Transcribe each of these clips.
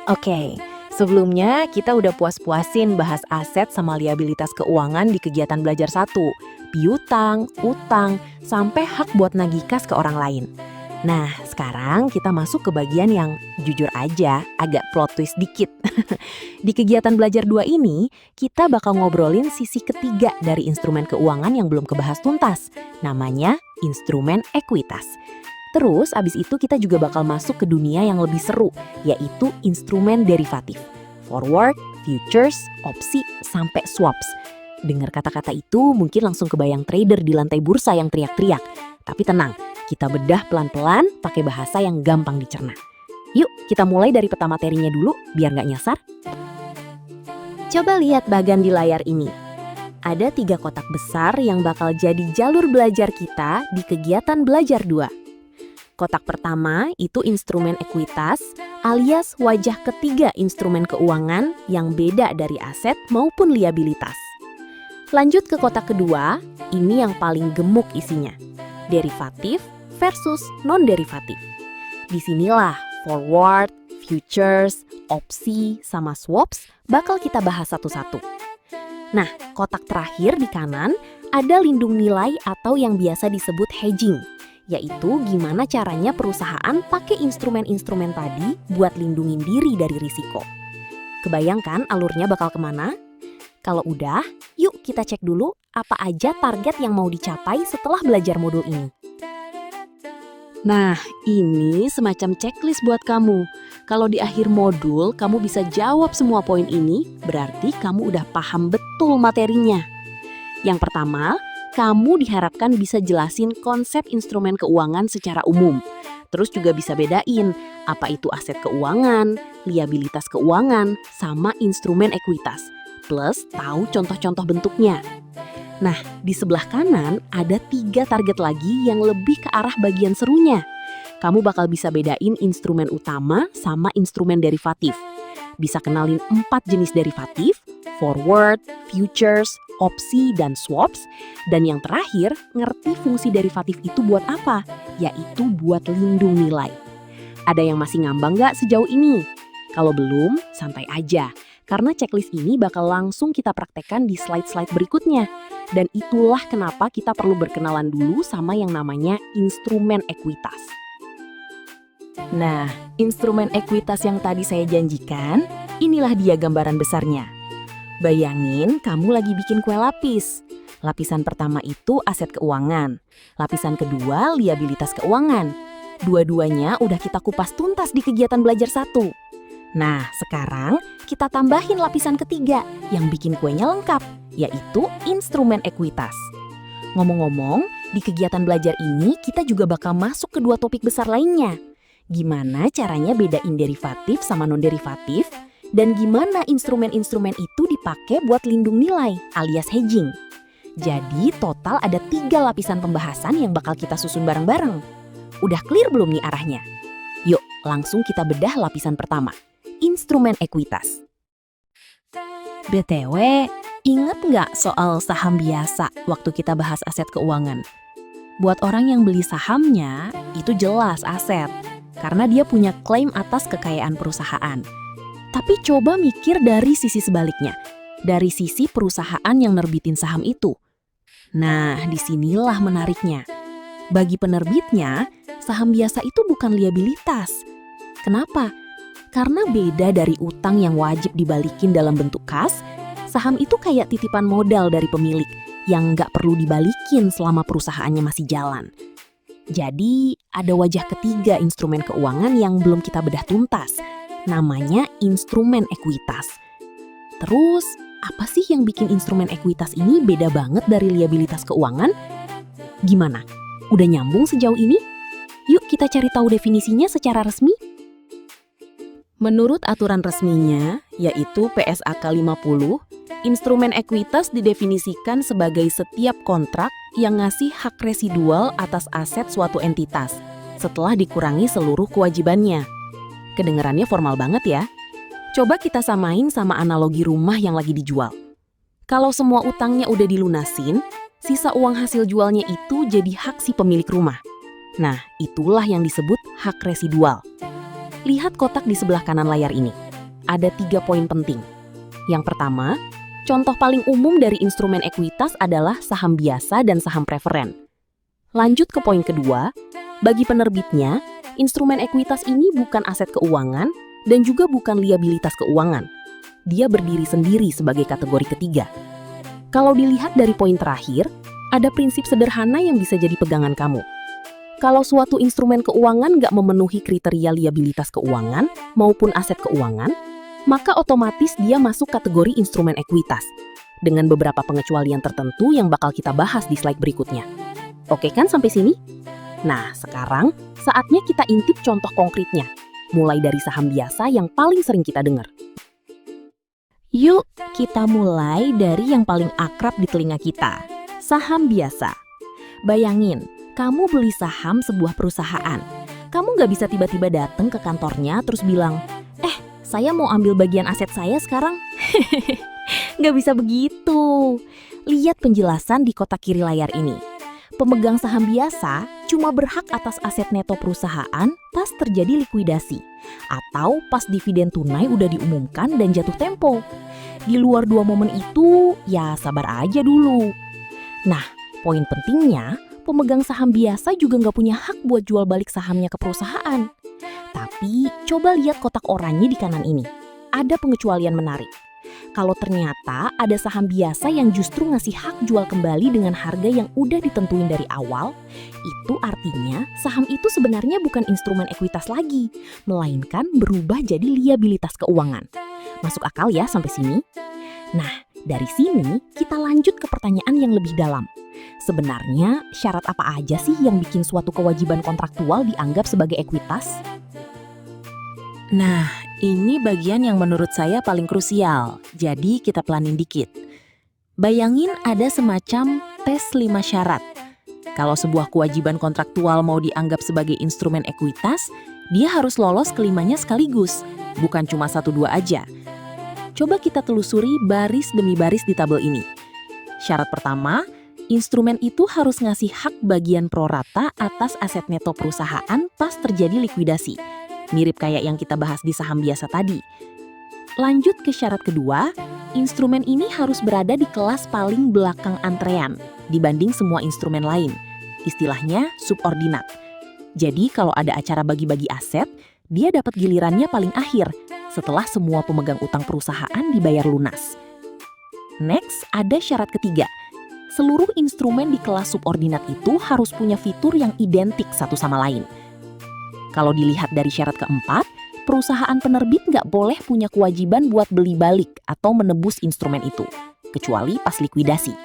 Oke, sebelumnya kita udah puas-puasin bahas aset sama liabilitas keuangan di kegiatan belajar satu. Piutang, utang, sampai hak buat nagih kas ke orang lain. Nah, sekarang kita masuk ke bagian yang jujur aja agak plot twist dikit. Di kegiatan belajar 2 ini, kita bakal ngobrolin sisi ketiga dari instrumen keuangan yang belum kebahas tuntas. Namanya instrumen ekuitas. Terus abis itu kita juga bakal masuk ke dunia yang lebih seru, yaitu instrumen derivatif. Forward, futures, opsi, sampai swaps. Dengar kata-kata itu mungkin langsung kebayang trader di lantai bursa yang teriak-teriak. Tapi tenang, kita bedah pelan-pelan pakai bahasa yang gampang dicerna. Yuk, kita mulai dari peta materinya dulu biar nggak nyasar. Coba lihat bagan di layar ini. Ada 3 kotak besar yang bakal jadi jalur belajar kita di kegiatan belajar 2. Kotak pertama itu instrumen ekuitas alias wajah ketiga instrumen keuangan yang beda dari aset maupun liabilitas. Lanjut ke kotak kedua, ini yang paling gemuk isinya. Derivatif versus non-derivatif. Disinilah forward, futures, opsi, sama swaps bakal kita bahas satu-satu. Nah, kotak terakhir di kanan ada lindung nilai atau yang biasa disebut hedging, yaitu gimana caranya perusahaan pakai instrumen-instrumen tadi buat lindungin diri dari risiko. Kebayangkan alurnya bakal kemana? Kalau udah, yuk kita cek dulu apa aja target yang mau dicapai setelah belajar modul ini. Nah, ini semacam checklist buat kamu. Kalau di akhir modul kamu bisa jawab semua poin ini, berarti kamu udah paham betul materinya. Yang pertama, kamu diharapkan bisa jelasin konsep instrumen keuangan secara umum. Terus juga bisa bedain apa itu aset keuangan, liabilitas keuangan, sama instrumen ekuitas. Plus tahu contoh-contoh bentuknya. Nah, di sebelah kanan ada 3 target lagi yang lebih ke arah bagian serunya. Kamu bakal bisa bedain instrumen utama sama instrumen derivatif. Bisa kenalin 4 jenis derivatif, forward, futures, opsi, dan swaps. Dan yang terakhir, ngerti fungsi derivatif itu buat apa? Yaitu buat lindung nilai. Ada yang masih ngambang nggak sejauh ini? Kalau belum, santai aja. Karena checklist ini bakal langsung kita praktekkan di slide-slide berikutnya. Dan itulah kenapa kita perlu berkenalan dulu sama yang namanya instrumen ekuitas. Nah, instrumen ekuitas yang tadi saya janjikan, inilah dia gambaran besarnya. Bayangin kamu lagi bikin kue lapis. Lapisan pertama itu aset keuangan. Lapisan kedua liabilitas keuangan. Dua-duanya udah kita kupas tuntas di kegiatan belajar 1. Nah, sekarang kita tambahin lapisan ketiga yang bikin kuenya lengkap, yaitu instrumen ekuitas. Ngomong-ngomong, di kegiatan belajar ini kita juga bakal masuk ke 2 topik besar lainnya. Gimana caranya bedain derivatif sama non-derivatif, dan gimana instrumen-instrumen itu dipakai buat lindung nilai alias hedging. Jadi total ada 3 lapisan pembahasan yang bakal kita susun bareng-bareng. Udah clear belum nih arahnya? Yuk, langsung kita bedah lapisan pertama. Instrumen ekuitas. BTW, inget nggak soal saham biasa waktu kita bahas aset keuangan? Buat orang yang beli sahamnya, itu jelas aset, karena dia punya klaim atas kekayaan perusahaan. Tapi coba mikir dari sisi sebaliknya, dari sisi perusahaan yang nerbitin saham itu. Nah, disinilah menariknya. Bagi penerbitnya, saham biasa itu bukan liabilitas. Kenapa? Karena beda dari utang yang wajib dibalikin dalam bentuk kas, saham itu kayak titipan modal dari pemilik yang nggak perlu dibalikin selama perusahaannya masih jalan. Jadi, ada wajah ketiga instrumen keuangan yang belum kita bedah tuntas. Namanya instrumen ekuitas. Terus, apa sih yang bikin instrumen ekuitas ini beda banget dari liabilitas keuangan? Gimana? Udah nyambung sejauh ini? Yuk kita cari tahu definisinya secara resmi. Menurut aturan resminya, yaitu PSAK 50, instrumen ekuitas didefinisikan sebagai setiap kontrak yang ngasih hak residual atas aset suatu entitas setelah dikurangi seluruh kewajibannya. Kedengarannya formal banget ya. Coba kita samain sama analogi rumah yang lagi dijual. Kalau semua utangnya udah dilunasin, sisa uang hasil jualnya itu jadi hak si pemilik rumah. Nah, itulah yang disebut hak residual. Lihat kotak di sebelah kanan layar ini. ada 3 poin penting. Yang pertama, contoh paling umum dari instrumen ekuitas adalah saham biasa dan saham preferen. Lanjut ke poin kedua, bagi penerbitnya, instrumen ekuitas ini bukan aset keuangan dan juga bukan liabilitas keuangan. Dia berdiri sendiri sebagai kategori ketiga. Kalau dilihat dari poin terakhir, ada prinsip sederhana yang bisa jadi pegangan kamu. Kalau suatu instrumen keuangan nggak memenuhi kriteria liabilitas keuangan maupun aset keuangan, maka otomatis dia masuk kategori instrumen ekuitas, dengan beberapa pengecualian tertentu yang bakal kita bahas di slide berikutnya. Oke kan sampai sini? Nah, sekarang saatnya kita intip contoh konkretnya, mulai dari saham biasa yang paling sering kita dengar. Yuk, kita mulai dari yang paling akrab di telinga kita, saham biasa. Bayangin, kamu beli saham sebuah perusahaan. Kamu nggak bisa tiba-tiba datang ke kantornya terus bilang, saya mau ambil bagian aset saya sekarang. Nggak bisa begitu. Lihat penjelasan di kotak kiri layar ini. Pemegang saham biasa cuma berhak atas aset neto perusahaan pas terjadi likuidasi atau pas dividen tunai udah diumumkan dan jatuh tempo. Di luar 2 momen itu, ya sabar aja dulu. Nah, poin pentingnya, pemegang saham biasa juga nggak punya hak buat jual balik sahamnya ke perusahaan. Tapi, coba lihat kotak oranye di kanan ini. Ada pengecualian menarik. Kalau ternyata ada saham biasa yang justru ngasih hak jual kembali dengan harga yang udah ditentuin dari awal, itu artinya saham itu sebenarnya bukan instrumen ekuitas lagi, melainkan berubah jadi liabilitas keuangan. Masuk akal ya sampai sini? Nah, dari sini kita lanjut ke pertanyaan yang lebih dalam. Sebenarnya syarat apa aja sih yang bikin suatu kewajiban kontraktual dianggap sebagai ekuitas? Nah, ini bagian yang menurut saya paling krusial, jadi kita pelanin dikit. Bayangin ada semacam tes 5 syarat. Kalau sebuah kewajiban kontraktual mau dianggap sebagai instrumen ekuitas, dia harus lolos kelimanya sekaligus, bukan cuma 1-2 aja. Coba kita telusuri baris demi baris di tabel ini. Syarat pertama, instrumen itu harus ngasih hak bagian prorata atas aset neto perusahaan pas terjadi likuidasi. Mirip kayak yang kita bahas di saham biasa tadi. Lanjut ke syarat kedua, instrumen ini harus berada di kelas paling belakang antrean dibanding semua instrumen lain. Istilahnya subordinat. Jadi kalau ada acara bagi-bagi aset, dia dapat gilirannya paling akhir setelah semua pemegang utang perusahaan dibayar lunas. Next, ada syarat ketiga. Seluruh instrumen di kelas subordinat itu harus punya fitur yang identik satu sama lain. Kalau dilihat dari syarat keempat, perusahaan penerbit nggak boleh punya kewajiban buat beli balik atau menebus instrumen itu, kecuali pas likuidasi.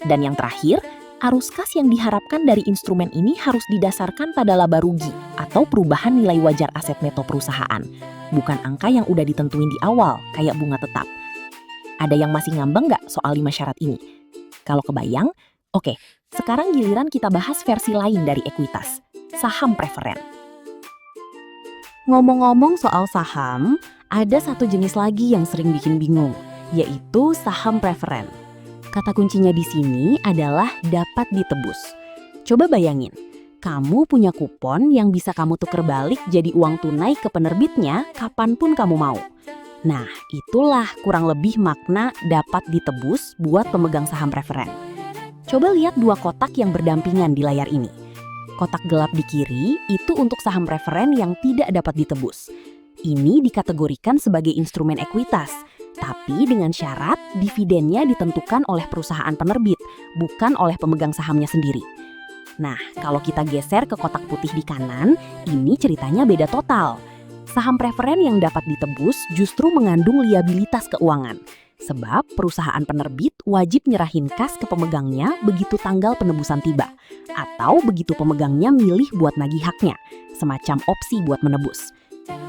Dan yang terakhir, arus kas yang diharapkan dari instrumen ini harus didasarkan pada laba rugi atau perubahan nilai wajar aset neto perusahaan, bukan angka yang udah ditentuin di awal, kayak bunga tetap. Ada yang masih ngambang nggak soal 5 syarat ini? Kalau kebayang, oke, sekarang giliran kita bahas versi lain dari ekuitas, saham preferen. Ngomong-ngomong soal saham, ada satu jenis lagi yang sering bikin bingung, yaitu saham preferen. Kata kuncinya di sini adalah dapat ditebus. Coba bayangin, kamu punya kupon yang bisa kamu tuker balik jadi uang tunai ke penerbitnya kapanpun kamu mau. Nah, itulah kurang lebih makna dapat ditebus buat pemegang saham preferen. Coba lihat 2 kotak yang berdampingan di layar ini. Kotak gelap di kiri itu untuk saham preferen yang tidak dapat ditebus. Ini dikategorikan sebagai instrumen ekuitas, tapi dengan syarat dividennya ditentukan oleh perusahaan penerbit, bukan oleh pemegang sahamnya sendiri. Nah, kalau kita geser ke kotak putih di kanan, ini ceritanya beda total. Saham preferen yang dapat ditebus justru mengandung liabilitas keuangan. Sebab perusahaan penerbit wajib nyerahin kas ke pemegangnya begitu tanggal penebusan tiba. Atau begitu pemegangnya milih buat nagih haknya, semacam opsi buat menebus.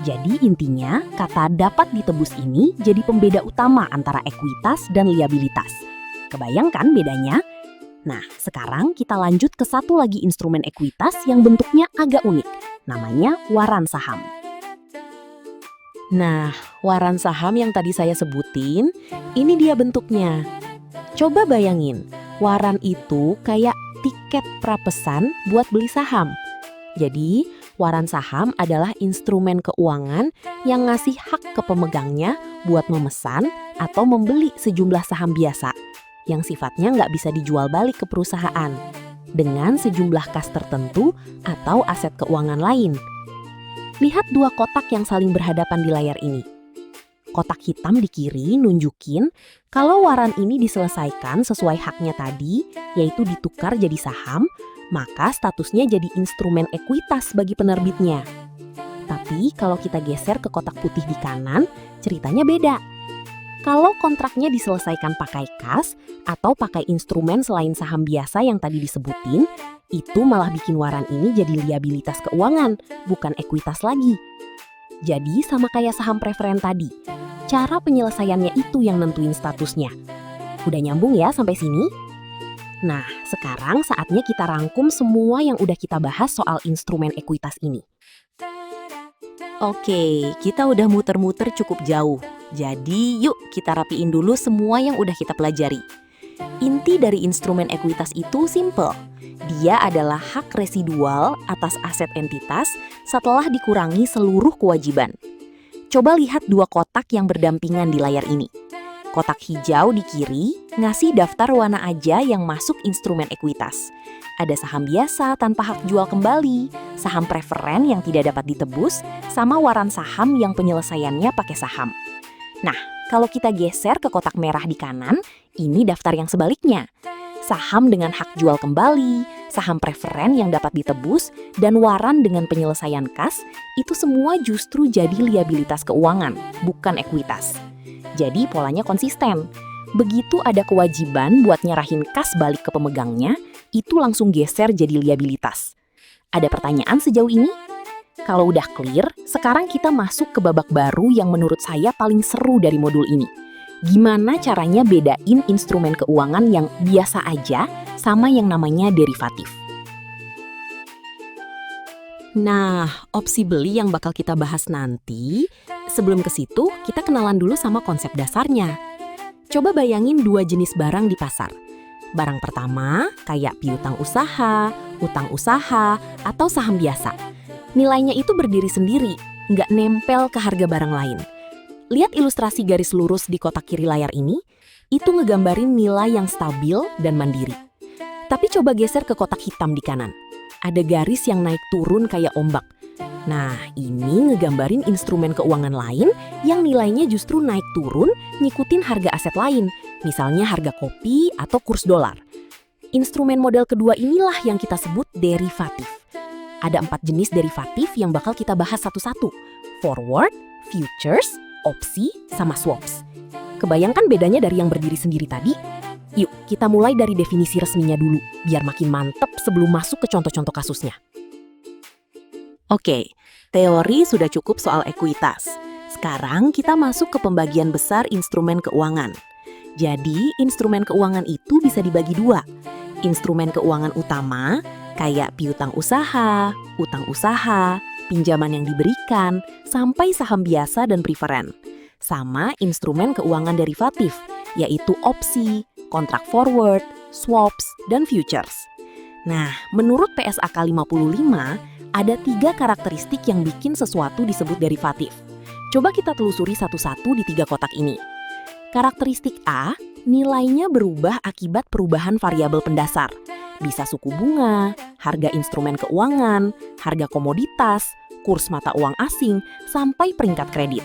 Jadi intinya, kata dapat ditebus ini jadi pembeda utama antara ekuitas dan liabilitas. Kebayangkan bedanya? Nah, sekarang kita lanjut ke satu lagi instrumen ekuitas yang bentuknya agak unik. Namanya waran saham. Nah, waran saham yang tadi saya sebutin, ini dia bentuknya. Coba bayangin, waran itu kayak tiket prapesan buat beli saham. Jadi, Waran saham adalah instrumen keuangan yang ngasih hak ke pemegangnya buat memesan atau membeli sejumlah saham biasa yang sifatnya nggak bisa dijual balik ke perusahaan dengan sejumlah kas tertentu atau aset keuangan lain. Lihat dua kotak yang saling berhadapan di layar ini. Kotak hitam di kiri nunjukin kalau waran ini diselesaikan sesuai haknya tadi, yaitu ditukar jadi saham, maka statusnya jadi instrumen ekuitas bagi penerbitnya. Tapi kalau kita geser ke kotak putih di kanan, ceritanya beda. Kalau kontraknya diselesaikan pakai kas atau pakai instrumen selain saham biasa yang tadi disebutin, itu malah bikin waran ini jadi liabilitas keuangan, bukan ekuitas lagi. Jadi sama kayak saham preferen tadi, cara penyelesaiannya itu yang nentuin statusnya. Udah nyambung ya sampai sini? Nah, sekarang saatnya kita rangkum semua yang udah kita bahas soal instrumen ekuitas ini. Oke, kita udah muter-muter cukup jauh. Jadi yuk kita rapiin dulu semua yang udah kita pelajari. Inti dari instrumen ekuitas itu simple. Dia adalah hak residual atas aset entitas setelah dikurangi seluruh kewajiban. Coba lihat dua kotak yang berdampingan di layar ini. Kotak hijau di kiri ngasih daftar warna aja yang masuk instrumen ekuitas. Ada saham biasa tanpa hak jual kembali, saham preferen yang tidak dapat ditebus, sama waran saham yang penyelesaiannya pakai saham. Nah, kalau kita geser ke kotak merah di kanan, ini daftar yang sebaliknya. Saham dengan hak jual kembali, saham preferen yang dapat ditebus, dan waran dengan penyelesaian kas, itu semua justru jadi liabilitas keuangan, bukan ekuitas. Jadi polanya konsisten. Begitu ada kewajiban buat nyerahin kas balik ke pemegangnya, itu langsung geser jadi liabilitas. Ada pertanyaan sejauh ini? Kalau udah clear, sekarang kita masuk ke babak baru yang menurut saya paling seru dari modul ini. Gimana caranya bedain instrumen keuangan yang biasa aja sama yang namanya derivatif. Nah, opsi beli yang bakal kita bahas nanti, sebelum ke situ kita kenalan dulu sama konsep dasarnya. Coba bayangin dua jenis barang di pasar. Barang pertama kayak piutang usaha, utang usaha, atau saham biasa. Nilainya itu berdiri sendiri, nggak nempel ke harga barang lain. Lihat ilustrasi garis lurus di kotak kiri layar ini, itu ngegambarin nilai yang stabil dan mandiri. Tapi coba geser ke kotak hitam di kanan. Ada garis yang naik turun kayak ombak. Nah, ini ngegambarin instrumen keuangan lain yang nilainya justru naik turun ngikutin harga aset lain, misalnya harga kopi atau kurs dolar. Instrumen model kedua inilah yang kita sebut derivatif. Ada 4 jenis derivatif yang bakal kita bahas satu-satu. Forward, futures, opsi, sama swaps. Kebayangkan bedanya dari yang berdiri sendiri tadi? Yuk, kita mulai dari definisi resminya dulu, biar makin mantep sebelum masuk ke contoh-contoh kasusnya. Oke, teori sudah cukup soal ekuitas. Sekarang kita masuk ke pembagian besar instrumen keuangan. Jadi, instrumen keuangan itu bisa dibagi dua. Instrumen keuangan utama, kayak piutang usaha, utang usaha, pinjaman yang diberikan, sampai saham biasa dan preferen. Sama instrumen keuangan derivatif, yaitu opsi, kontrak forward, swaps, dan futures. Nah, menurut PSAK 55, ada 3 karakteristik yang bikin sesuatu disebut derivatif. Coba kita telusuri satu-satu di 3 kotak ini. Karakteristik A, nilainya berubah akibat perubahan variabel pendasar. Bisa suku bunga, harga instrumen keuangan, harga komoditas, kurs mata uang asing, sampai peringkat kredit.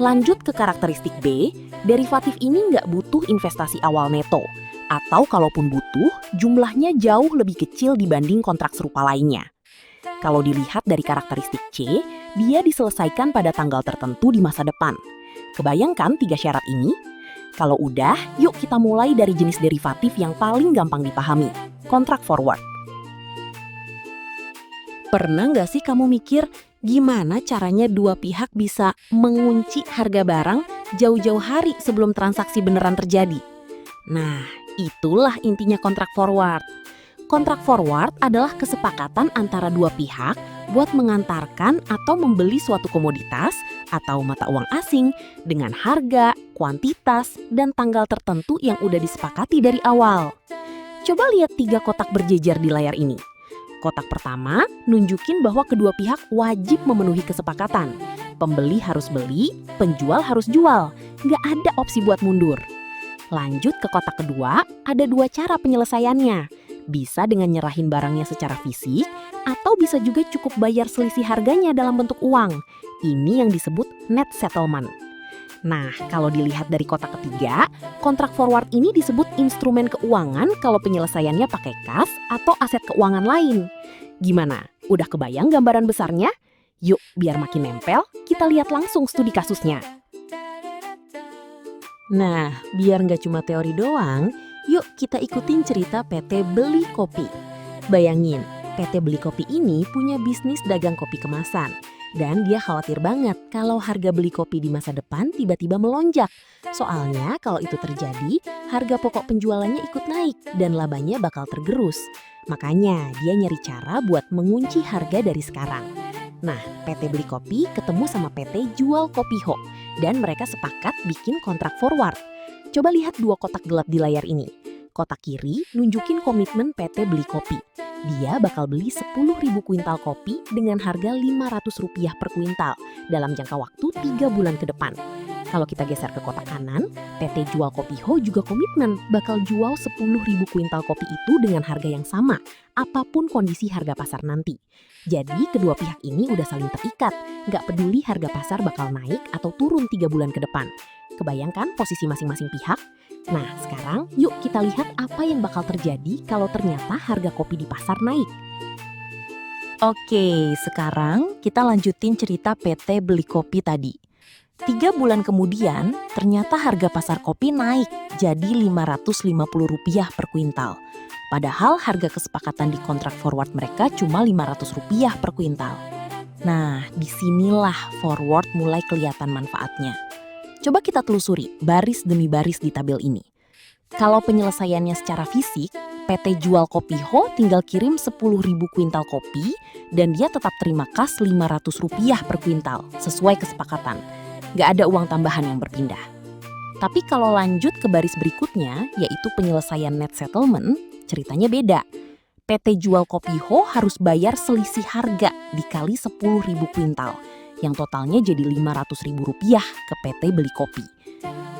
Lanjut ke karakteristik B, derivatif ini nggak butuh investasi awal neto. Atau kalaupun butuh, jumlahnya jauh lebih kecil dibanding kontrak serupa lainnya. Kalau dilihat dari karakteristik C, dia diselesaikan pada tanggal tertentu di masa depan. Kebayangkan 3 syarat ini? Kalau udah, yuk kita mulai dari jenis derivatif yang paling gampang dipahami, kontrak forward. Pernah nggak sih kamu mikir gimana caranya dua pihak bisa mengunci harga barang jauh-jauh hari sebelum transaksi beneran terjadi? Nah, itulah intinya kontrak forward. Kontrak forward adalah kesepakatan antara dua pihak buat mengantarkan atau membeli suatu komoditas atau mata uang asing dengan harga, kuantitas, dan tanggal tertentu yang udah disepakati dari awal. Coba lihat 3 kotak berjejer di layar ini. Kotak pertama nunjukin bahwa kedua pihak wajib memenuhi kesepakatan. Pembeli harus beli, penjual harus jual. Nggak ada opsi buat mundur. Lanjut ke kotak kedua, ada 2 cara penyelesaiannya. Bisa dengan nyerahin barangnya secara fisik, atau bisa juga cukup bayar selisih harganya dalam bentuk uang. Ini yang disebut net settlement. Nah, kalau dilihat dari kotak ketiga, kontrak forward ini disebut instrumen keuangan kalau penyelesaiannya pakai kas atau aset keuangan lain. Gimana? Udah kebayang gambaran besarnya? Yuk, biar makin nempel, kita lihat langsung studi kasusnya. Nah, biar nggak cuma teori doang, yuk kita ikutin cerita PT Beli Kopi. Bayangin, PT Beli Kopi ini punya bisnis dagang kopi kemasan. Dan dia khawatir banget kalau harga beli kopi di masa depan tiba-tiba melonjak. Soalnya kalau itu terjadi, harga pokok penjualannya ikut naik dan labanya bakal tergerus. Makanya dia nyari cara buat mengunci harga dari sekarang. Nah, PT Beli Kopi ketemu sama PT Jual Kopiho dan mereka sepakat bikin kontrak forward. Coba lihat 2 kotak gelap di layar ini. Kotak kiri nunjukin komitmen PT Beli Kopi. Dia bakal beli 10.000 kuintal kopi dengan harga Rp500 per kuintal dalam jangka waktu 3 bulan ke depan. Kalau kita geser ke kotak kanan, PT Jual Kopiho juga komitmen bakal jual 10.000 kuintal kopi itu dengan harga yang sama, apapun kondisi harga pasar nanti. Jadi kedua pihak ini udah saling terikat, nggak peduli harga pasar bakal naik atau turun 3 bulan ke depan. Kebayangkan posisi masing-masing pihak? Nah, sekarang yuk kita lihat apa yang bakal terjadi kalau ternyata harga kopi di pasar naik. Oke, sekarang kita lanjutin cerita PT Beli Kopi tadi. 3 bulan kemudian, ternyata harga pasar kopi naik jadi Rp550 per kuintal. Padahal harga kesepakatan di kontrak forward mereka cuma Rp500 per kuintal. Nah, disinilah forward mulai kelihatan manfaatnya. Coba kita telusuri baris demi baris di tabel ini. Kalau penyelesaiannya secara fisik, PT Jual Kopiho tinggal kirim 10.000 kuintal kopi dan dia tetap terima kas Rp500 per kuintal sesuai kesepakatan. Nggak ada uang tambahan yang berpindah. Tapi kalau lanjut ke baris berikutnya, yaitu penyelesaian net settlement, ceritanya beda. PT Jual Kopiho harus bayar selisih harga dikali 10.000 kuintal. Yang totalnya jadi Rp500.000 ke PT Beli Kopi.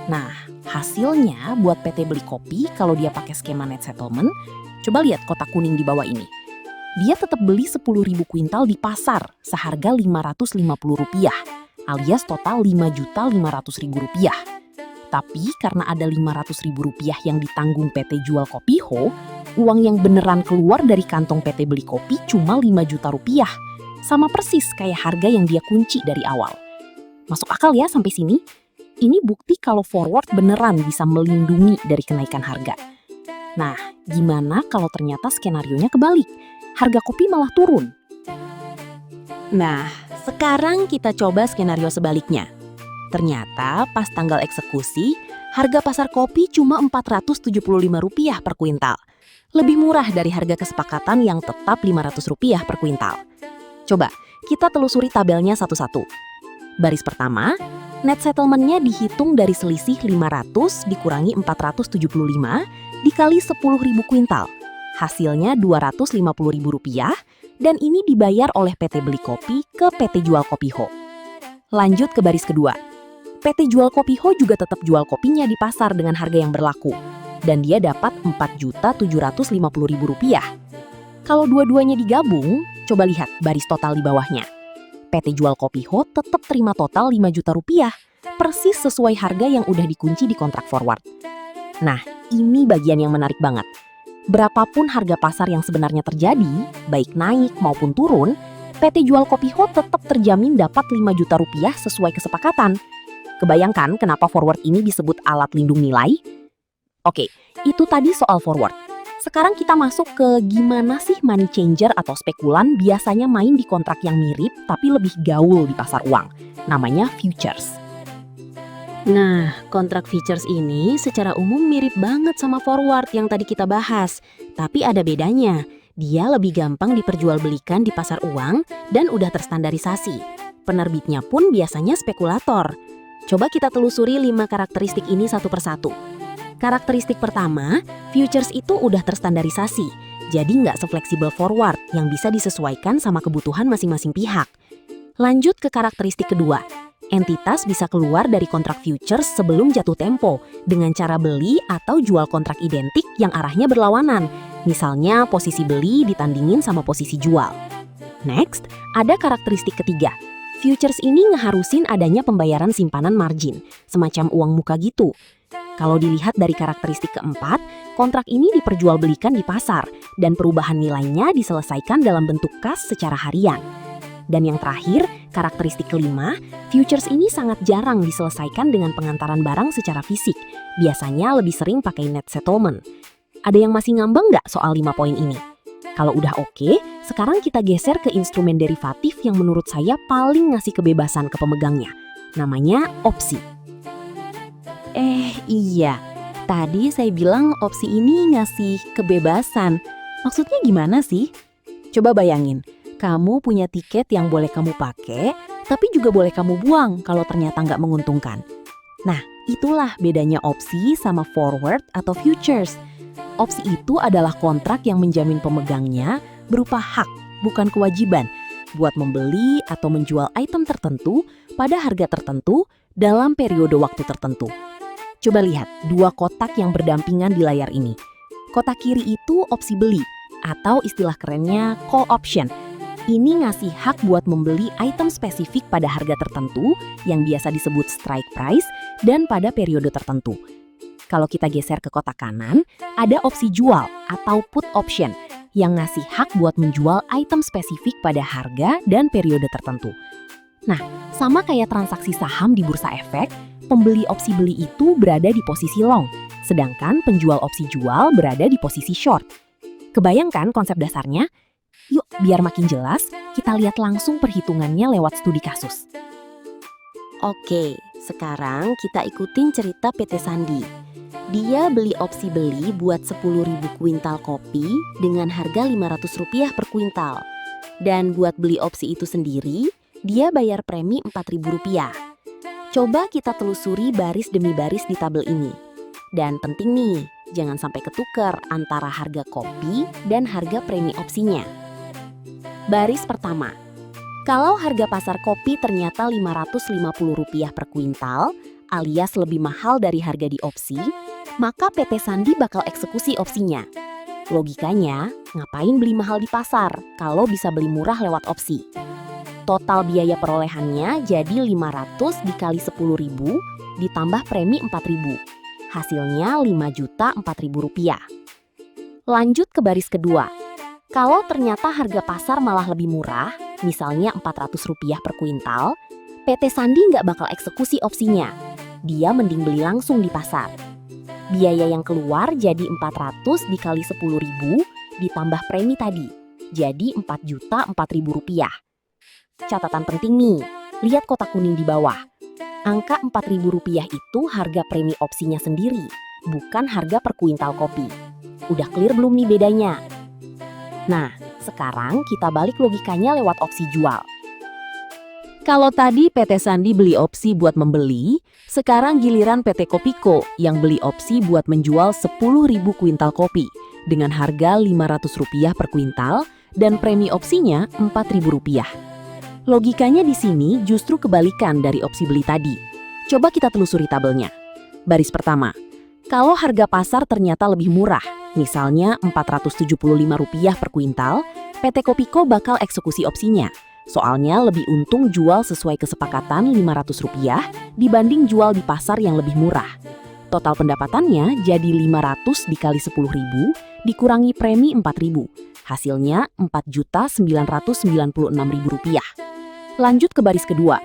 Nah, hasilnya buat PT Beli Kopi kalau dia pakai skema net settlement, coba lihat kotak kuning di bawah ini. Dia tetap beli 10.000 kuintal di pasar seharga Rp550, alias total Rp5.500.000. Tapi karena ada Rp500.000 yang ditanggung PT Jual Kopiho, uang yang beneran keluar dari kantong PT Beli Kopi cuma Rp5 juta. Sama persis kayak harga yang dia kunci dari awal. Masuk akal ya sampai sini? Ini bukti kalau forward beneran bisa melindungi dari kenaikan harga. Nah, gimana kalau ternyata skenarionya kebalik? Harga kopi malah turun. Nah, sekarang kita coba skenario sebaliknya. Ternyata pas tanggal eksekusi, harga pasar kopi cuma Rp475 per kuintal. Lebih murah dari harga kesepakatan yang tetap Rp500 per kuintal. Coba, kita telusuri tabelnya satu-satu. Baris pertama, net settlement-nya dihitung dari selisih 500 dikurangi 475 dikali 10.000 kuintal. Hasilnya Rp250.000 dan ini dibayar oleh PT Beli Kopi ke PT Jual Kopiho. Lanjut ke baris kedua. PT Jual Kopiho juga tetap jual kopinya di pasar dengan harga yang berlaku. Dan dia dapat Rp4.750.000. Kalau dua-duanya digabung, coba lihat baris total di bawahnya. PT Jual Kopiho tetap terima total Rp5 juta, persis sesuai harga yang udah dikunci di kontrak forward. Nah, ini bagian yang menarik banget. Berapapun harga pasar yang sebenarnya terjadi, baik naik maupun turun, PT Jual Kopiho tetap terjamin dapat Rp5 juta sesuai kesepakatan. Kebayangkan kenapa forward ini disebut alat lindung nilai? Oke, itu tadi soal forward. Sekarang kita masuk ke gimana sih money changer atau spekulan biasanya main di kontrak yang mirip tapi lebih gaul di pasar uang. Namanya futures. Nah, kontrak futures ini secara umum mirip banget sama forward yang tadi kita bahas. Tapi ada bedanya. Dia lebih gampang diperjualbelikan di pasar uang dan udah terstandarisasi. Penerbitnya pun biasanya spekulator. Coba kita telusuri 5 karakteristik ini satu persatu. Karakteristik pertama, futures itu udah terstandarisasi. Jadi nggak sefleksibel forward yang bisa disesuaikan sama kebutuhan masing-masing pihak. Lanjut ke karakteristik kedua. Entitas bisa keluar dari kontrak futures sebelum jatuh tempo dengan cara beli atau jual kontrak identik yang arahnya berlawanan. Misalnya posisi beli ditandingin sama posisi jual. Next, ada karakteristik ketiga. Futures ini ngeharusin adanya pembayaran simpanan margin, semacam uang muka gitu. Kalau dilihat dari karakteristik keempat, kontrak ini diperjualbelikan di pasar dan perubahan nilainya diselesaikan dalam bentuk kas secara harian. Dan yang terakhir, karakteristik kelima, futures ini sangat jarang diselesaikan dengan pengantaran barang secara fisik. Biasanya lebih sering pakai net settlement. Ada yang masih ngambang nggak soal 5 poin ini? Kalau udah oke, sekarang kita geser ke instrumen derivatif yang menurut saya paling ngasih kebebasan ke pemegangnya. Namanya opsi. Iya, tadi saya bilang opsi ini ngasih kebebasan. Maksudnya gimana sih? Coba bayangin, kamu punya tiket yang boleh kamu pakai, tapi juga boleh kamu buang kalau ternyata nggak menguntungkan. Nah, itulah bedanya opsi sama forward atau futures. Opsi itu adalah kontrak yang menjamin pemegangnya berupa hak, bukan kewajiban, buat membeli atau menjual item tertentu pada harga tertentu dalam periode waktu tertentu. Coba lihat dua kotak yang berdampingan di layar ini. Kotak kiri itu opsi beli, atau istilah kerennya call option. Ini ngasih hak buat membeli item spesifik pada harga tertentu yang biasa disebut strike price dan pada periode tertentu. Kalau kita geser ke kotak kanan, ada opsi jual atau put option yang ngasih hak buat menjual item spesifik pada harga dan periode tertentu. Nah, sama kayak transaksi saham di bursa efek, pembeli opsi beli itu berada di posisi long, sedangkan penjual opsi jual berada di posisi short. Kebayangkan konsep dasarnya? Yuk, biar makin jelas, kita lihat langsung perhitungannya lewat studi kasus. Oke, sekarang kita ikutin cerita PT Sandi. Dia beli opsi beli buat 10.000 kuintal kopi dengan harga Rp500 per kuintal. Dan buat beli opsi itu sendiri, dia bayar premi Rp4.000. Coba kita telusuri baris demi baris di tabel ini. Dan penting nih, jangan sampai ketukar antara harga kopi dan harga premi opsinya. Baris pertama, kalau harga pasar kopi ternyata Rp550 per kuintal, alias lebih mahal dari harga di opsi, maka PT Sandi bakal eksekusi opsinya. Logikanya, ngapain beli mahal di pasar kalau bisa beli murah lewat opsi? Total biaya perolehannya jadi 500 dikali 10.000 ditambah premi 4.000. Hasilnya Rp5.004.000. Lanjut ke baris kedua. Kalau ternyata harga pasar malah lebih murah, misalnya Rp400 per kuintal, PT Sandi nggak bakal eksekusi opsinya. Dia mending beli langsung di pasar. Biaya yang keluar jadi 400 dikali 10.000 ditambah premi tadi. Jadi Rp4.004.000. Catatan penting nih, lihat kotak kuning di bawah. Angka Rp4.000 itu harga premi opsinya sendiri, bukan harga per kuintal kopi. Udah clear belum nih bedanya? Nah, sekarang kita balik logikanya lewat opsi jual. Kalau tadi PT Sandi beli opsi buat membeli, sekarang giliran PT Kopiko yang beli opsi buat menjual 10.000 kuintal kopi dengan harga Rp500 per kuintal dan premi opsinya Rp4.000. Logikanya di sini justru kebalikan dari opsi beli tadi. Coba kita telusuri tabelnya. Baris pertama, kalau harga pasar ternyata lebih murah, misalnya Rp475 per kuintal, PT Kopiko bakal eksekusi opsinya. Soalnya lebih untung jual sesuai kesepakatan Rp500 dibanding jual di pasar yang lebih murah. Total pendapatannya jadi 500 dikali 10.000 dikurangi premi 4.000. Hasilnya Rp4.996.000. Lanjut ke baris kedua.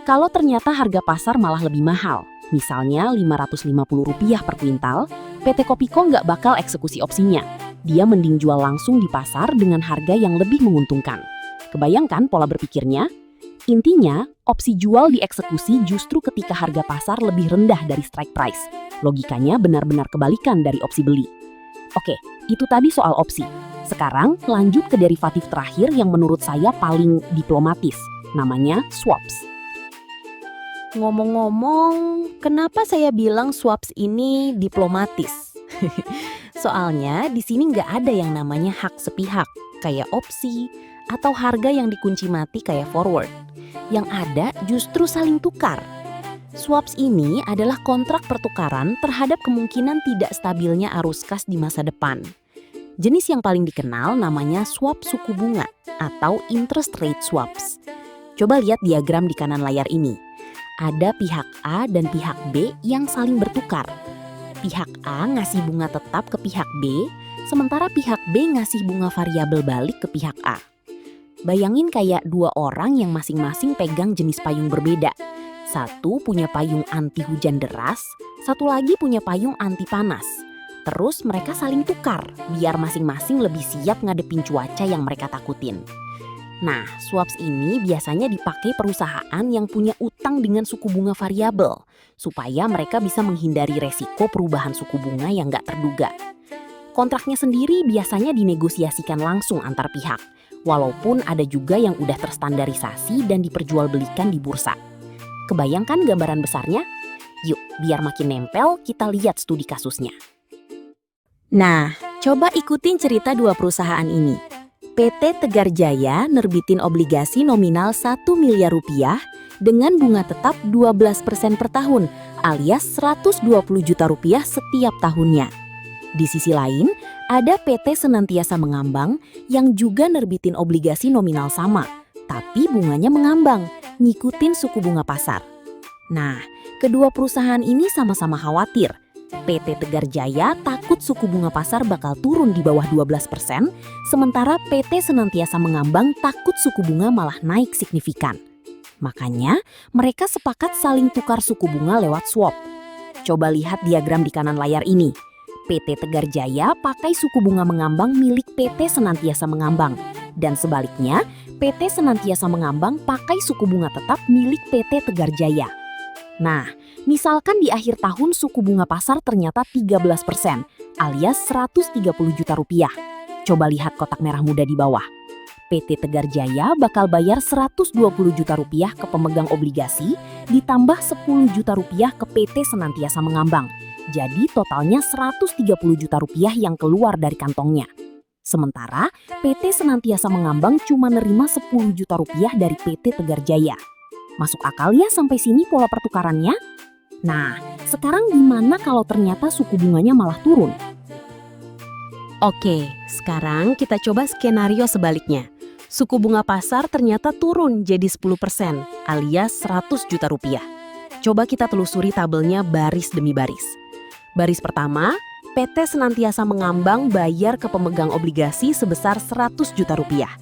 Kalau ternyata harga pasar malah lebih mahal, misalnya Rp550 per kuintal, PT Kopiko nggak bakal eksekusi opsinya. Dia mending jual langsung di pasar dengan harga yang lebih menguntungkan. Kebayangkan pola berpikirnya? Intinya, opsi jual dieksekusi justru ketika harga pasar lebih rendah dari strike price. Logikanya benar-benar kebalikan dari opsi beli. Oke, itu tadi soal opsi. Sekarang lanjut ke derivatif terakhir yang menurut saya paling diplomatis. Namanya swaps. Ngomong-ngomong, kenapa saya bilang swaps ini diplomatis? Soalnya di sini nggak ada yang namanya hak sepihak, kayak opsi, atau harga yang dikunci mati kayak forward. Yang ada justru saling tukar. Swaps ini adalah kontrak pertukaran terhadap kemungkinan tidak stabilnya arus kas di masa depan. Jenis yang paling dikenal namanya swap suku bunga atau interest rate swaps. Coba lihat diagram di kanan layar ini. Ada pihak A dan pihak B yang saling bertukar. Pihak A ngasih bunga tetap ke pihak B, sementara pihak B ngasih bunga variabel balik ke pihak A. Bayangin kayak dua orang yang masing-masing pegang jenis payung berbeda. Satu punya payung anti hujan deras, satu lagi punya payung anti panas. Terus mereka saling tukar, biar masing-masing lebih siap ngadepin cuaca yang mereka takutin. Nah, swaps ini biasanya dipakai perusahaan yang punya utang dengan suku bunga variabel, supaya mereka bisa menghindari resiko perubahan suku bunga yang nggak terduga. Kontraknya sendiri biasanya dinegosiasikan langsung antar pihak, walaupun ada juga yang udah terstandarisasi dan diperjualbelikan di bursa. Kebayangkan gambaran besarnya? Yuk, biar makin nempel, kita lihat studi kasusnya. Nah, coba ikutin cerita dua perusahaan ini. PT Tegar Jaya nerbitin obligasi nominal 1 miliar rupiah dengan bunga tetap 12% per tahun, alias 120 juta rupiah setiap tahunnya. Di sisi lain, ada PT Senantiasa Mengambang yang juga nerbitin obligasi nominal sama, tapi bunganya mengambang, ngikutin suku bunga pasar. Nah, kedua perusahaan ini sama-sama khawatir. PT Tegar Jaya takut suku bunga pasar bakal turun di bawah 12%, sementara PT Senantiasa Mengambang takut suku bunga malah naik signifikan. Makanya, mereka sepakat saling tukar suku bunga lewat swap. Coba lihat diagram di kanan layar ini. PT Tegar Jaya pakai suku bunga mengambang milik PT Senantiasa Mengambang. Dan sebaliknya, PT Senantiasa Mengambang pakai suku bunga tetap milik PT Tegar Jaya. Nah, misalkan di akhir tahun suku bunga pasar ternyata 13%, alias 130 juta rupiah. Coba lihat kotak merah muda di bawah. PT Tegar Jaya bakal bayar 120 juta rupiah ke pemegang obligasi, ditambah 10 juta rupiah ke PT Senantiasa Mengambang. Jadi totalnya 130 juta rupiah yang keluar dari kantongnya. Sementara PT Senantiasa Mengambang cuma nerima 10 juta rupiah dari PT Tegar Jaya. Masuk akal ya sampai sini pola pertukarannya? Nah, sekarang gimana kalau ternyata suku bunganya malah turun? Oke, sekarang kita coba skenario sebaliknya. Suku bunga pasar ternyata turun jadi 10%, alias 100 juta rupiah. Coba kita telusuri tabelnya baris demi baris. Baris pertama, PT Senantiasa Mengambang bayar ke pemegang obligasi sebesar 100 juta rupiah.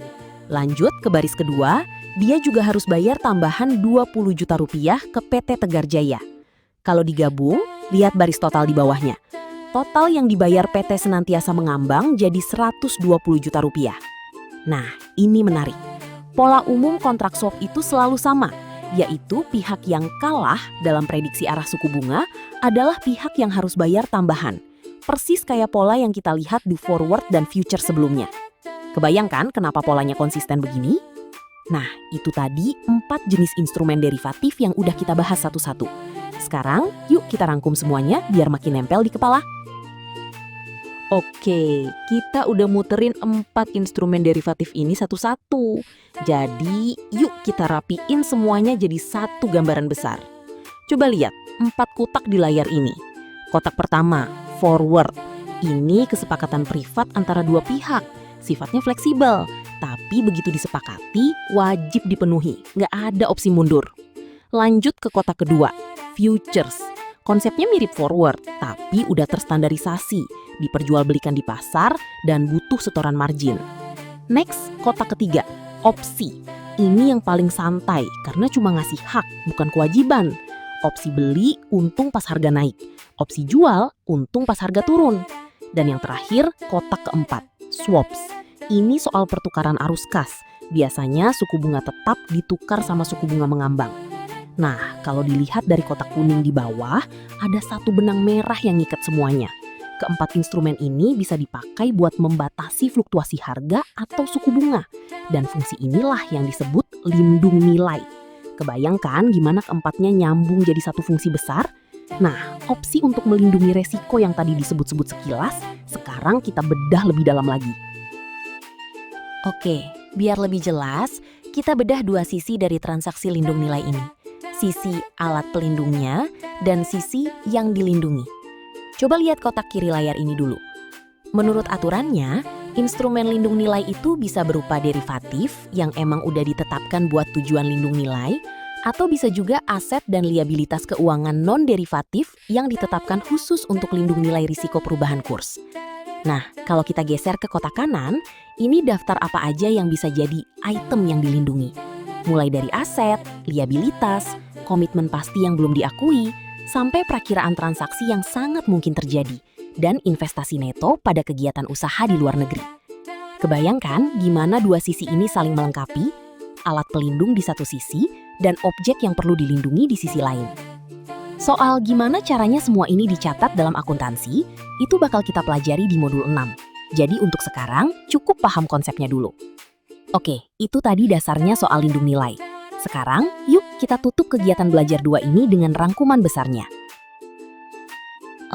Lanjut ke baris kedua, dia juga harus bayar tambahan 20 juta rupiah ke PT Tegar Jaya. Kalau digabung, lihat baris total di bawahnya. Total yang dibayar PT Senantiasa Mengambang jadi 120 juta rupiah. Nah, ini menarik. Pola umum kontrak swap itu selalu sama, yaitu pihak yang kalah dalam prediksi arah suku bunga adalah pihak yang harus bayar tambahan. Persis kayak pola yang kita lihat di forward dan future sebelumnya. Kebayangkan kenapa polanya konsisten begini? Nah, itu tadi 4 jenis instrumen derivatif yang udah kita bahas satu-satu. Sekarang, yuk kita rangkum semuanya biar makin nempel di kepala. Oke, kita udah muterin 4 instrumen derivatif ini satu-satu. Jadi, yuk kita rapiin semuanya jadi satu gambaran besar. Coba lihat 4 kotak di layar ini. Kotak pertama, forward. Ini kesepakatan privat antara dua pihak. Sifatnya fleksibel, tapi begitu disepakati, wajib dipenuhi. Nggak ada opsi mundur. Lanjut ke kotak kedua, futures. Konsepnya mirip forward, tapi udah terstandarisasi, diperjualbelikan di pasar, dan butuh setoran margin. Next, kotak ketiga, opsi. Ini yang paling santai, karena cuma ngasih hak, bukan kewajiban. Opsi beli, untung pas harga naik. Opsi jual, untung pas harga turun. Dan yang terakhir, kotak keempat, swaps. Ini soal pertukaran arus kas. Biasanya suku bunga tetap ditukar sama suku bunga mengambang. Nah, kalau dilihat dari kotak kuning di bawah, ada satu benang merah yang ngikat semuanya. Keempat instrumen ini bisa dipakai buat membatasi fluktuasi harga atau suku bunga. Dan fungsi inilah yang disebut lindung nilai. Kebayangkan gimana keempatnya nyambung jadi satu fungsi besar? Nah, opsi untuk melindungi resiko yang tadi disebut-sebut sekilas, sekarang kita bedah lebih dalam lagi. Oke, biar lebih jelas, kita bedah dua sisi dari transaksi lindung nilai ini. Sisi alat pelindungnya dan sisi yang dilindungi. Coba lihat kotak kiri layar ini dulu. Menurut aturannya, instrumen lindung nilai itu bisa berupa derivatif yang emang udah ditetapkan buat tujuan lindung nilai, atau bisa juga aset dan liabilitas keuangan non-derivatif yang ditetapkan khusus untuk lindung nilai risiko perubahan kurs. Nah, kalau kita geser ke kotak kanan, ini daftar apa aja yang bisa jadi item yang dilindungi. Mulai dari aset, liabilitas, komitmen pasti yang belum diakui, sampai perakiraan transaksi yang sangat mungkin terjadi, dan investasi neto pada kegiatan usaha di luar negeri. Kebayangkan gimana dua sisi ini saling melengkapi, alat pelindung di satu sisi, dan objek yang perlu dilindungi di sisi lain. Soal gimana caranya semua ini dicatat dalam akuntansi, itu bakal kita pelajari di modul 6. Jadi untuk sekarang, cukup paham konsepnya dulu. Oke, itu tadi dasarnya soal lindung nilai. Sekarang, yuk kita tutup kegiatan belajar 2 ini dengan rangkuman besarnya.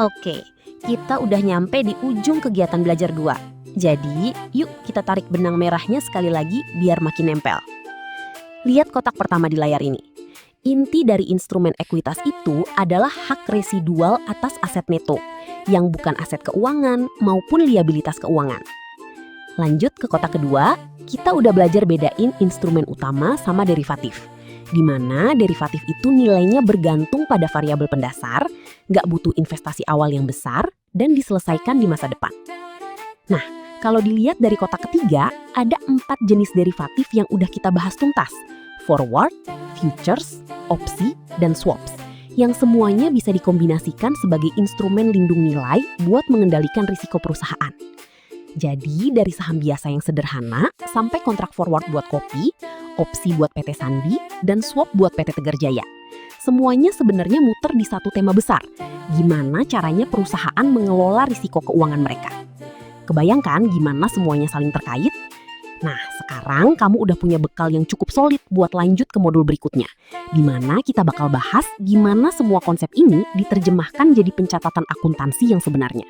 Oke, kita udah nyampe di ujung kegiatan belajar 2. Jadi, yuk kita tarik benang merahnya sekali lagi biar makin nempel. Lihat kotak pertama di layar ini. Inti dari instrumen ekuitas itu adalah hak residual atas aset neto, yang bukan aset keuangan maupun liabilitas keuangan. Lanjut ke kotak kedua, kita udah belajar bedain instrumen utama sama derivatif. Di mana derivatif itu nilainya bergantung pada variabel pendasar, nggak butuh investasi awal yang besar, dan diselesaikan di masa depan. Nah, kalau dilihat dari kotak ketiga, ada 4 jenis derivatif yang udah kita bahas tuntas. Forward, futures, opsi, dan swaps. Yang semuanya bisa dikombinasikan sebagai instrumen lindung nilai buat mengendalikan risiko perusahaan. Jadi dari saham biasa yang sederhana sampai kontrak forward buat kopi, opsi buat PT Sandi, dan swap buat PT Tegar Jaya. Semuanya sebenarnya muter di satu tema besar. Gimana caranya perusahaan mengelola risiko keuangan mereka. Kebayangkan gimana semuanya saling terkait? Nah, sekarang kamu udah punya bekal yang cukup solid buat lanjut ke modul berikutnya, di mana kita bakal bahas gimana semua konsep ini diterjemahkan jadi pencatatan akuntansi yang sebenarnya.